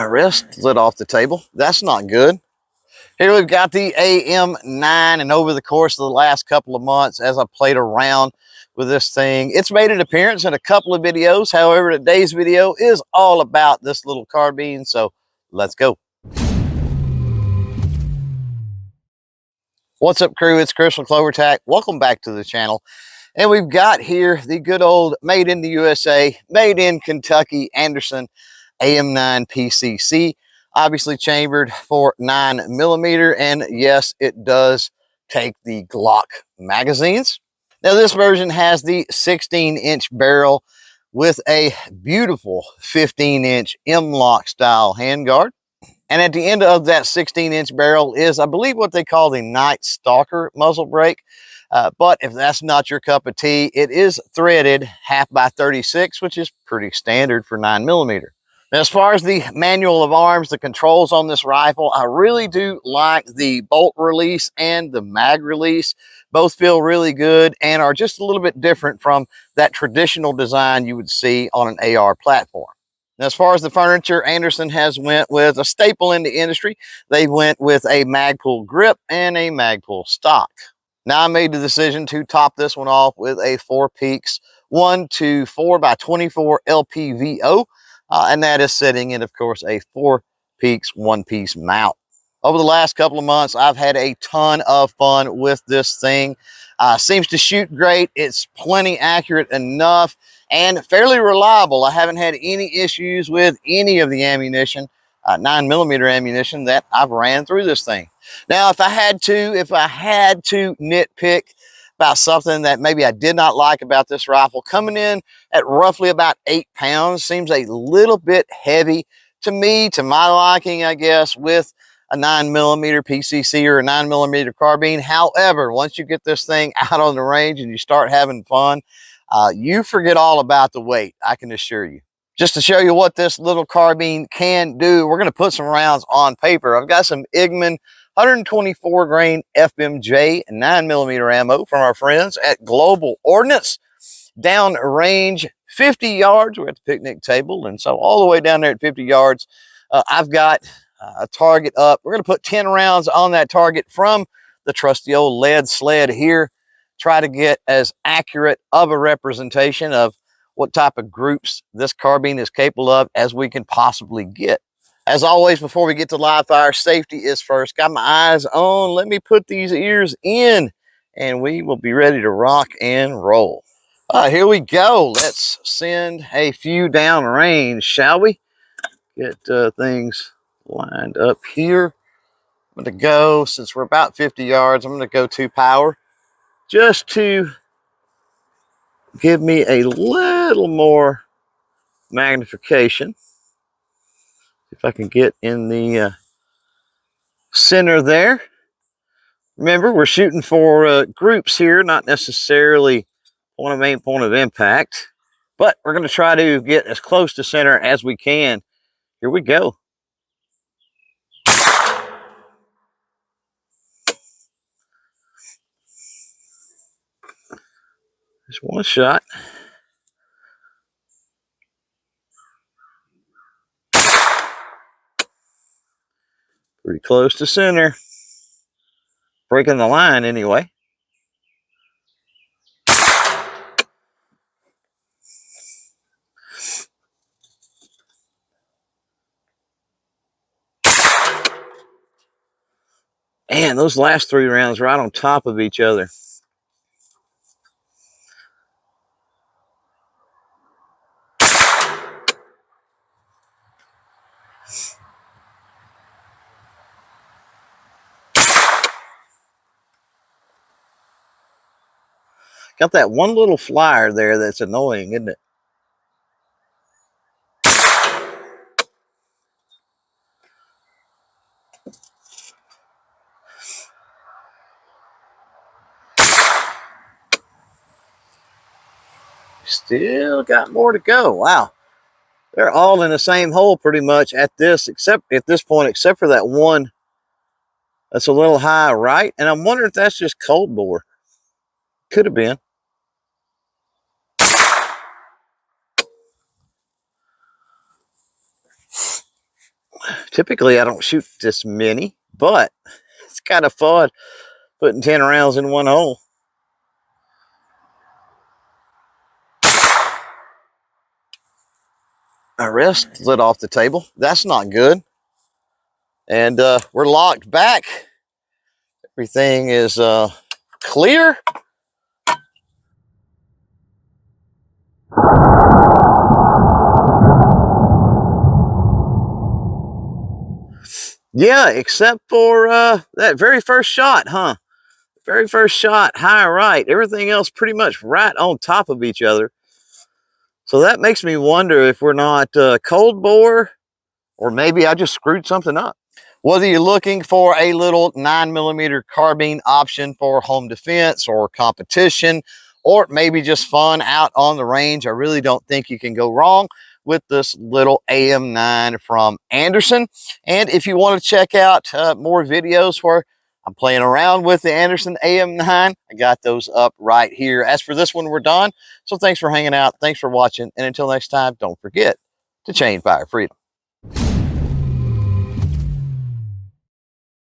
my wrist slid off the table. That's not good. Here we've got the AM-9, and over the course of the last couple of months, as I played around with this thing, it's made an appearance in a couple of videos. However, today's video is all about this little carbine, so let's go. What's up, crew? It's Chris from CloverTac. Welcome back to the channel. And we've got here the good old made in the USA, made in Kentucky, Anderson AM-9 PCC, obviously chambered for 9mm, and yes, it does take the Glock magazines. Now this version has the 16-inch barrel with a beautiful 15-inch M-LOK style handguard. And at the end of that 16-inch barrel is, I believe, what they call the Night Stalker muzzle brake. But if that's not your cup of tea, it is threaded 1/2x36, which is pretty standard for 9mm. Now, as far as the manual of arms, the controls on this rifle, I really do like the bolt release and the mag release. Both feel really good and are just a little bit different from that traditional design you would see on an AR platform. Now, as far as the furniture, Anderson has went with a staple in the industry. They went with a Magpul grip and a Magpul stock. Now I made the decision to top this one off with a 4 Peaks 1-4x24 LPVO, and that is sitting in, of course, a 4 Peaks one-piece mount. Over the last couple of months, I've had a ton of fun with this thing. Seems to shoot great. It's plenty accurate enough and fairly reliable. I haven't had any issues with any of the ammunition, 9mm ammunition that I've ran through this thing. Now, if I had to nitpick about something that maybe I did not like about this rifle, coming in at roughly about 8 pounds seems a little bit heavy to me, to my liking, I guess, with a 9mm PCC or a 9mm carbine. However, once you get this thing out on the range and you start having fun, you forget all about the weight, I can assure you. Just to show you what this little carbine can do, we're going to put some rounds on paper. I've got some Igman 124 grain FMJ 9mm ammo from our friends at Global Ordnance. Down range 50 yards, we're at the picnic table, and so all the way down there at 50 yards, I've got a target up. We're going to put 10 rounds on that target from the trusty old lead sled here. Try to get as accurate of a representation of what type of groups this carbine is capable of as we can possibly get. As always, before we get to live fire, safety is first. Got my eyes on. Let me put these ears in, and we will be ready to rock and roll. Here we go. Let's send a few down range, shall we? Get things lined up here. I'm going to go, since we're about 50 yards, I'm going to go 2 power just to give me a little more magnification. If I can get in the center there. Remember, we're shooting for groups here, not necessarily main point of impact, but we're going to try to get as close to center as we can. Here we go. Just one shot. Pretty close to center. Breaking the line anyway. Man, those last 3 rounds right on top of each other. Got that one little flyer there that's annoying, isn't it? Still got more to go. Wow. They're all in the same hole pretty much at this point, except for that one that's a little high right. And I'm wondering if that's just cold bore. Could have been. Typically, I don't shoot this many, but it's kind of fun putting 10 rounds in one hole. My wrist lit off the table. That's not good. And we're locked back. Everything is clear. Yeah, except for that very first shot, huh? Very first shot, high right. Everything else pretty much right on top of each other. So that makes me wonder if we're not cold bore, or maybe I just screwed something up. Whether you're looking for a little 9mm carbine option for home defense or competition, or maybe just fun out on the range, I really don't think you can go wrong with this little AM-9 from Anderson. And if you want to check out more videos where I'm playing around with the Anderson AM-9, I got those up right here. As for this one, we're done. So thanks for hanging out. Thanks for watching. And until next time, don't forget to chain fire freedom.